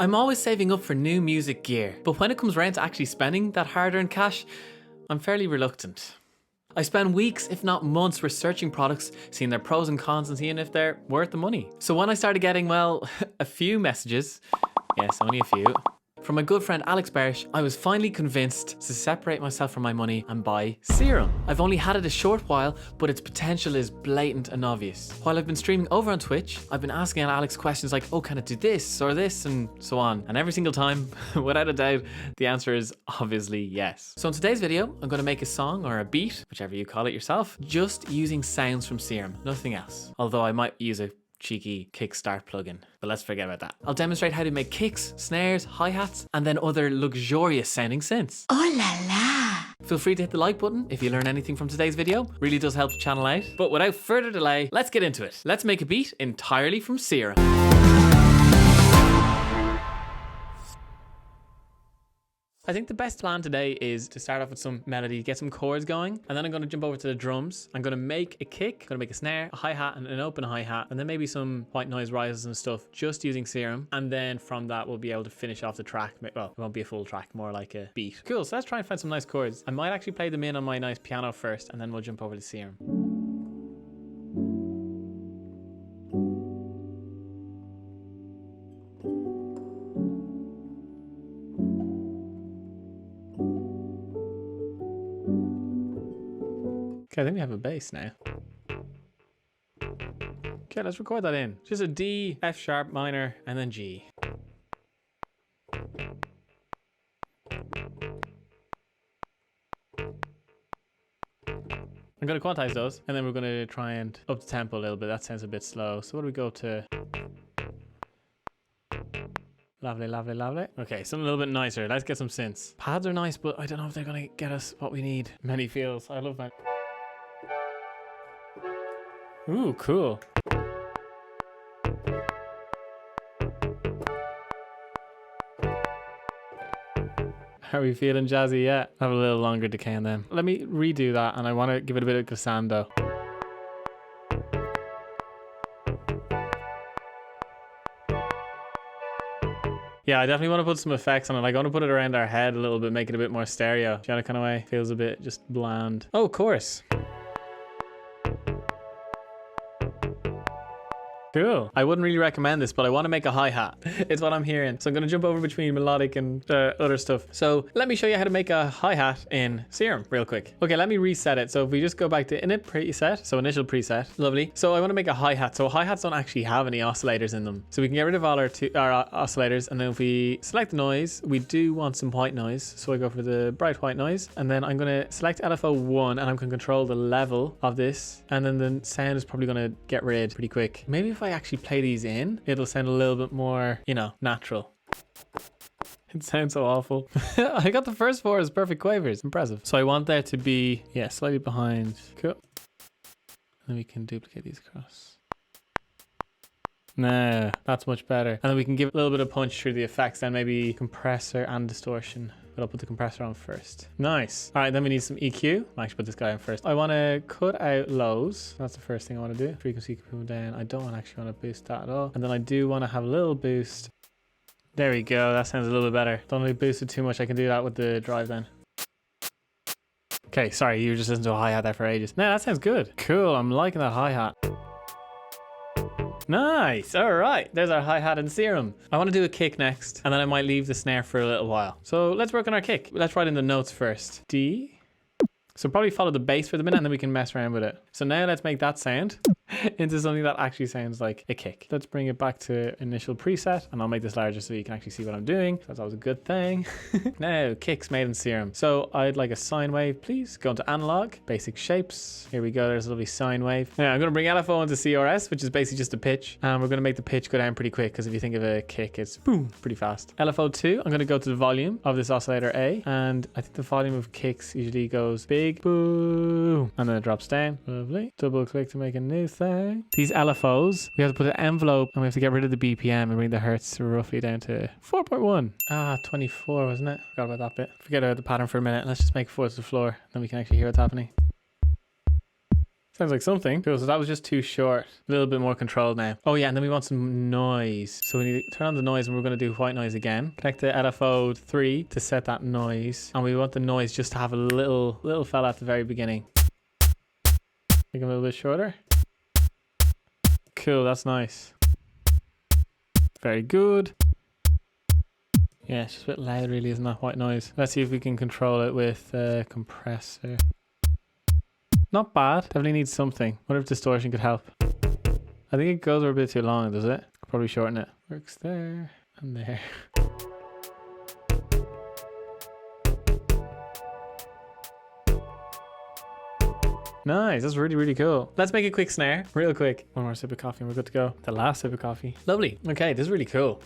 I'm always saving up for new music gear, but when it comes around to actually spending that hard-earned cash, I'm fairly reluctant. I spend weeks, if not months, researching products, seeing their pros and cons and seeing if they're worth the money. So when I started getting, well, a few messages, yes, only a few, from my good friend Alex Barish, I was finally convinced to separate myself from my money and buy Serum. I've only had it a short while, but its potential is blatant and obvious. While I've been streaming over on Twitch, I've been asking Alex questions like, oh, can it do this or this and so on. And every single time, without a doubt, the answer is obviously yes. So in today's video, I'm going to make a song or a beat, whichever you call it yourself, just using sounds from Serum, nothing else. Although I might use a cheeky kickstart plugin, but let's forget about that. I'll demonstrate how to make kicks, snares, hi-hats, and then other luxurious sounding synths. Oh la la! Feel free to hit the like button if you learn anything from today's video. Really does help the channel out. But without further delay, let's get into it. Let's make a beat entirely from Serum. I think the best plan today is to start off with some melody, get some chords going, and then I'm going to jump over to the drums. I'm going to make a kick, I'm going to make a snare, a hi-hat, and an open hi-hat, and then maybe some white noise rises and stuff, just using Serum. And then from that, we'll be able to finish off the track. Well, it won't be a full track, more like a beat. Cool, so let's try and find some nice chords. I might actually play them in on my nice piano first, and then we'll jump over to Serum. Okay, I think we have a bass now. Okay, let's record that in. Just a D, F sharp minor, and then G. I'm going to quantize those, and then we're going to try and up the tempo a little bit. That sounds a bit slow. So what do we go to? Lovely, lovely, lovely. Okay, something a little bit nicer. Let's get some synths. Pads are nice, but I don't know if they're going to get us what we need. Many feels. I love that. Ooh, cool. Are we feeling jazzy yet? I have a little longer decay on them. Let me redo that, and I want to give it a bit of glissando. Yeah, I definitely want to put some effects on it. Like, I want to put it around our head a little bit, make it a bit more stereo. Do you know that kind of way? Feels a bit just bland. Oh, of course. Cool. I wouldn't really recommend this, but I want to make a hi-hat. It's what I'm hearing. So I'm going to jump over between melodic and other stuff. So let me show you how to make a hi-hat in Serum real quick. Okay, let me reset it. So if we just go back to init preset, so initial preset, lovely. So I want to make a hi-hat. So hi-hats don't actually have any oscillators in them. So we can get rid of all our oscillators. And then if we select the noise, we do want some white noise. So I go for the bright white noise. And then I'm going to select LFO1 and I'm going to control the level of this. And then the sound is probably going to get rid pretty quick. Maybe if I actually play these in, it'll sound a little bit more, you know, natural. It sounds so awful. I got the first four as perfect quavers. Impressive. So I want there to be, yeah, slightly behind. Cool. And then we can duplicate these across. No, that's much better. And then we can give a little bit of punch through the effects, then maybe compressor and distortion. But I'll put the compressor on first. Nice. All right, then we need some EQ. I'll actually put this guy on first. I want to cut out lows. That's the first thing I want to do. Frequency can move down. I don't actually want to boost that at all. And then I do want to have a little boost. There we go. That sounds a little bit better. Don't really boost it too much. I can do that with the drive then. Okay, sorry. You were just listening to a hi-hat there for ages. No, that sounds good. Cool. I'm liking that hi-hat. Nice. All right. There's our hi-hat and Serum. I want to do a kick next, and then I might leave the snare for a little while. So let's work on our kick. Let's write in the notes first. D. So probably follow the bass for the minute, and then we can mess around with it. So now let's make that sound into something that actually sounds like a kick. Let's bring it back to initial preset, and I'll make this larger so you can actually see what I'm doing. So that's always a good thing. Now, kicks made in Serum. So I'd like a sine wave, please. Go into analog, basic shapes. Here we go. There's a lovely sine wave. Now I'm going to bring LFO into CRS, which is basically just a pitch. And we're going to make the pitch go down pretty quick, because if you think of a kick, it's boom, pretty fast. LFO2, I'm going to go to the volume of this oscillator A. And I think the volume of kicks usually goes big, boom, and then it drops down. Lovely. Double click to make a new thing. These LFOs, we have to put an envelope and we have to get rid of the BPM and bring the hertz roughly down to 4.1. 24, wasn't it? Forgot about that bit. Forget about the pattern for a minute. Let's just make 4 to the floor. Then we can actually hear what's happening. Sounds like something. Cool, so that was just too short. A little bit more control now. Oh yeah, and then we want some noise. So we need to turn on the noise and we're going to do white noise again. Connect the LFO 3 to set that noise. And we want the noise just to have a little fella at the very beginning. Make it a little bit shorter. Cool, that's nice. Very good. Yeah, it's just a bit loud really, isn't that white noise? Let's see if we can control it with compressor. Not bad. Definitely needs something. Wonder if distortion could help. I think it goes over a bit too long, does it? Could probably shorten it. Works there and there. Nice, that's really, really cool. Let's make a quick snare, real quick. One more sip of coffee and we're good to go. The last sip of coffee. Lovely. Okay, this is really cool.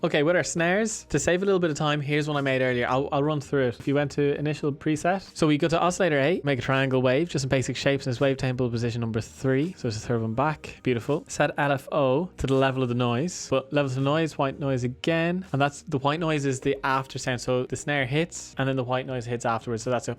Okay, with our snares, to save a little bit of time, here's one I made earlier. I'll run through it. If you went to initial preset, so we go to oscillator 8, make a triangle wave, just some basic shapes, and it's wave table position number 3. So it's the third one back. Beautiful. Set LFO to the level of the noise, but level to the noise, white noise again. And that's the white noise is the after sound. So the snare hits and then the white noise hits afterwards. So that's a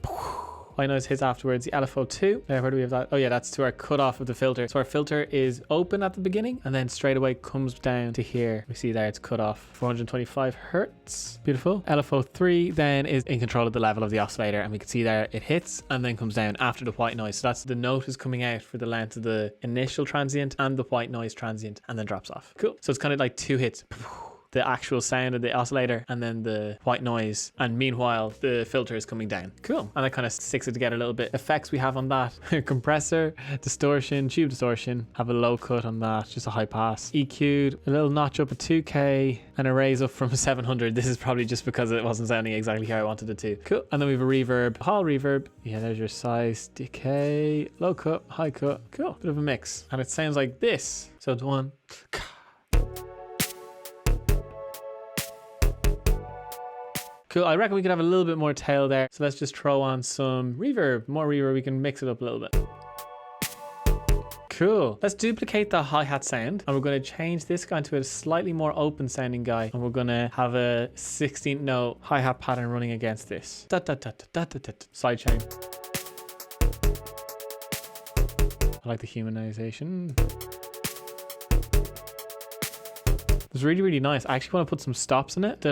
white noise hits afterwards. The LFO2, where do we have that? Oh yeah, that's to our cutoff of the filter. So our filter is open at the beginning and then straight away comes down to here. We see there it's cut off 425 hertz. Beautiful. LFO3 then is in control of the level of the oscillator, and we can see there it hits and then comes down after the white noise. So that's the note is coming out for the length of the initial transient and the white noise transient, and then drops off. Cool. So it's kind of like 2 hits. The actual sound of the oscillator and then the white noise, and meanwhile the filter is coming down. Cool. And that kind of sticks it together a little bit. Effects we have on that: compressor, distortion, tube distortion, have a low cut on that, just a high pass, EQ'd, a little notch up at 2K, and a raise up from 700. This is probably just because it wasn't sounding exactly how I wanted it to. Cool. And then we have a reverb, hall reverb. Yeah, there's your size, decay, low cut, high cut. Cool. Bit of a mix, and it sounds like this. So it's one. Cool, I reckon we could have a little bit more tail there. So let's just throw on some reverb, more reverb. We can mix it up a little bit. Cool. Let's duplicate the hi-hat sound, and we're going to change this guy into a slightly more open sounding guy, and we're going to have a 16th note hi-hat pattern running against this. Sidechain. I like the humanization. It's really, really nice. I actually want to put some stops in it.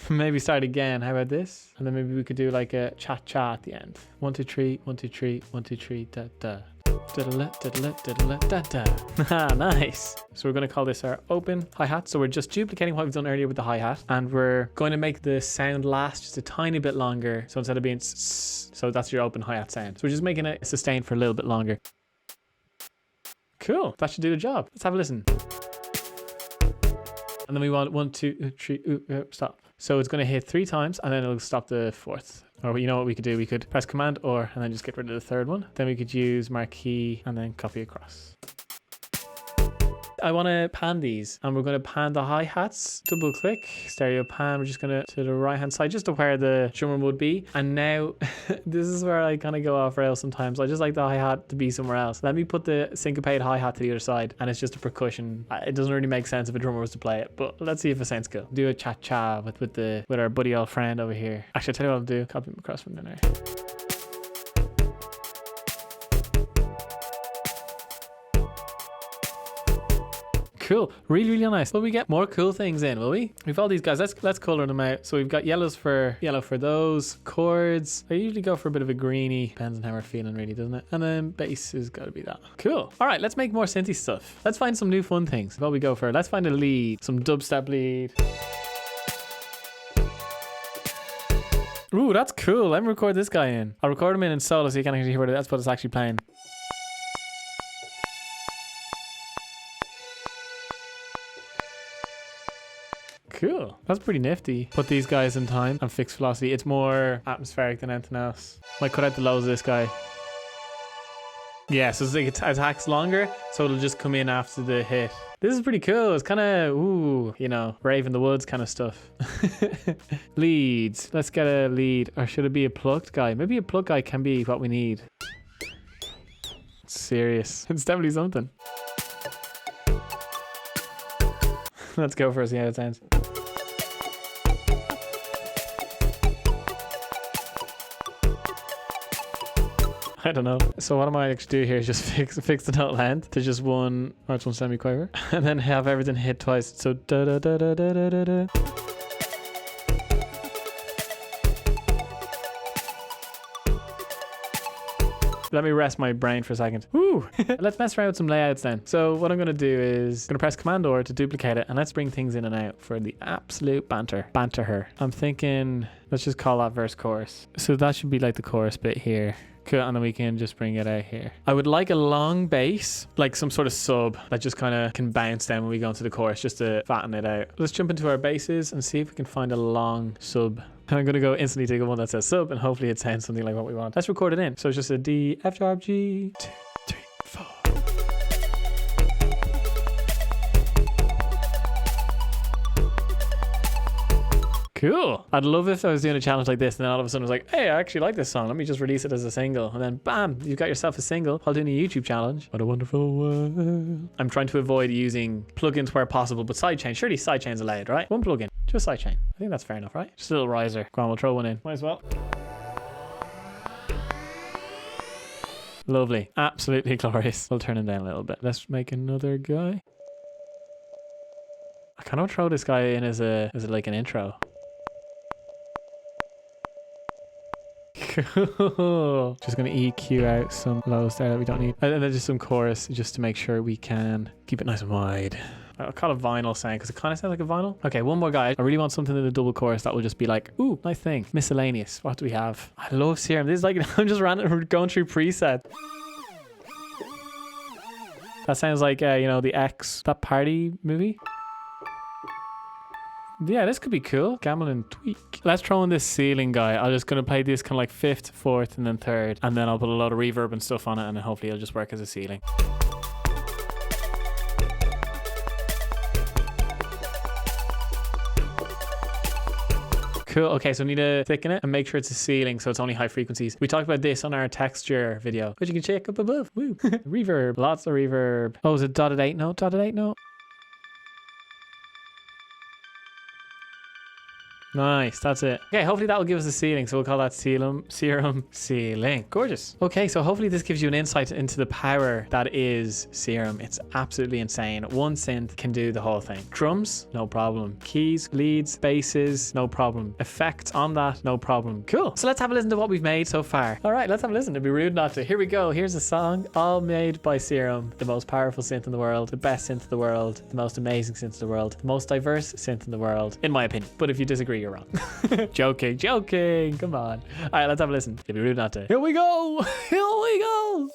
Maybe start again. How about this? And then maybe we could do like a cha-cha at the end. 1, 2, 3, 1, 2, 3, 1, 2, 3, da da. Nice. So we're going to call this our open hi-hat. So we're just duplicating what we've done earlier with the hi-hat, and we're going to make the sound last just a tiny bit longer. So instead of being so that's your open hi-hat sound. So we're just making it sustain for a little bit longer. Cool. That should do the job. Let's have a listen. And then we want 1, 2, 3, stop. So it's going to hit 3 times and then it'll stop the 4th. Or you know what we could do? We could press Command or and then just get rid of the 3rd one. Then we could use marquee and then copy across. I want to pan these, and we're going to pan the hi-hats. Double click, stereo pan. We're just going to the right hand side, just to where the drummer would be. And now this is where I kind of go off rails sometimes. I just like the hi-hat to be somewhere else. Let me put the syncopated hi-hat to the other side, and it's just a percussion. It doesn't really make sense if a drummer was to play it, but let's see if it sounds cool. Do a cha-cha with our buddy old friend over here. Actually, I'll tell you what I'll do. Copy him across from there. Cool, really, really nice. Will we get more cool things in, will we? We've all these guys, let's color them out. So we've got yellow for those chords. I usually go for a bit of a greeny, depends on how we're feeling really, doesn't it? And then bass has got to be that. Cool. All right, let's make more synthy stuff. Let's find some new fun things. What we go for? Let's find a lead, some dubstep lead. Ooh, that's cool. Let me record this guy in. I'll record him in solo so you can actually hear that's what it's actually playing. Cool. That's pretty nifty. Put these guys in time and fixed velocity. It's more atmospheric than anything else. Might cut out the lows of this guy. Yeah, so it's like it attacks longer, so it'll just come in after the hit. This is pretty cool. It's kind of, ooh, you know, Brave in the Woods kind of stuff. Leads. Let's get a lead. Or should it be a plucked guy? Maybe a plucked guy can be what we need. It's serious. It's definitely something. Let's go for it, see how it sounds. I don't know. So what I might actually do here is just fix the note length to just one arch, one semiquaver, and then have everything hit twice. So da da da da da da da da. Let me rest my brain for a second. Woo! Let's mess around with some layouts then. So what I'm going to do is I'm going to press Command R to duplicate it, and let's bring things in and out for the absolute banter. Banter her. I'm thinking, let's just call that verse chorus. So that should be like the chorus bit here. Cool, and then we can just bring it out here. I would like a long bass, like some sort of sub that just kind of can bounce down when we go into the chorus just to fatten it out. Let's jump into our basses and see if we can find a long sub. And I'm going to go instantly take a one that says sub, and hopefully it sounds something like what we want. Let's record it in. So it's just a D, F sharp, G, 2, 3, 4. Cool. I'd love if I was doing a challenge like this and then all of a sudden I was like, hey, I actually like this song. Let me just release it as a single. And then bam, you've got yourself a single while doing a YouTube challenge. What a wonderful world. I'm trying to avoid using plugins where possible, but sidechain, surely sidechain's allowed, right? One plugin, just sidechain. I think that's fair enough, right? Just a little riser. Go on, we'll throw one in. Might as well. Lovely. Absolutely glorious. We'll turn him down a little bit. Let's make another guy. I kind of throw this guy in as like an intro. Cool. Just gonna EQ out some lows there that we don't need, and then just some chorus just to make sure we can keep it nice and wide. I'll call it vinyl sound because it kind of sounds like a vinyl. Okay, one more guy. I really want something in the double chorus that will just be like, ooh, nice thing. Miscellaneous. What do we have? I love Serum. This is like, I'm just going through presets. That sounds like, you know, the X, that party movie. Yeah, this could be cool. Gamelin tweak. Let's throw in this ceiling guy. I'm just going to play this kind of like 5th, 4th, and then 3rd. And then I'll put a lot of reverb and stuff on it, and then hopefully it'll just work as a ceiling. Cool. Okay, so I need to thicken it and make sure it's a ceiling so it's only high frequencies. We talked about this on our texture video, which you can check up above. Woo. Reverb. Lots of reverb. Oh, is it dotted 8 note? Dotted 8 note? Nice, that's it. Okay, hopefully that will give us a ceiling, so we'll call that serum ceiling. Gorgeous. Okay, so hopefully this gives you an insight into the power that is Serum. It's absolutely insane. One synth can do the whole thing. Drums, no problem. Keys, leads, basses, no problem. Effects on that, no problem. Cool. So let's have a listen to what we've made so far. All right, let's have a listen. It'd be rude not to. Here we go. Here's a song all made by Serum, the most powerful synth in the world, the best synth in the world, the most amazing synth in the world, the most diverse synth in the world, in my opinion. But if you disagree, you're wrong. Joking. Come on. All right, let's have a listen. It'd be rude not to. Here we go. Here we go.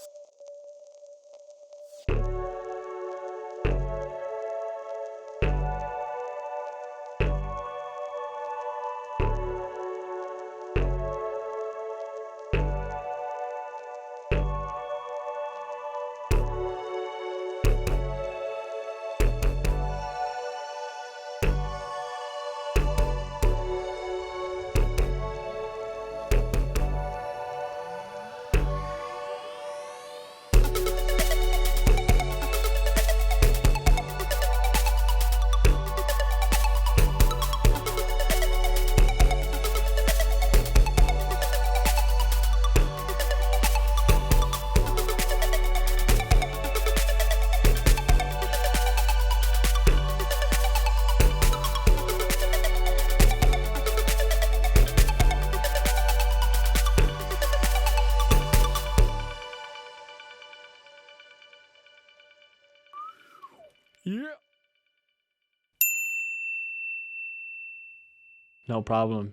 Yeah. No problem.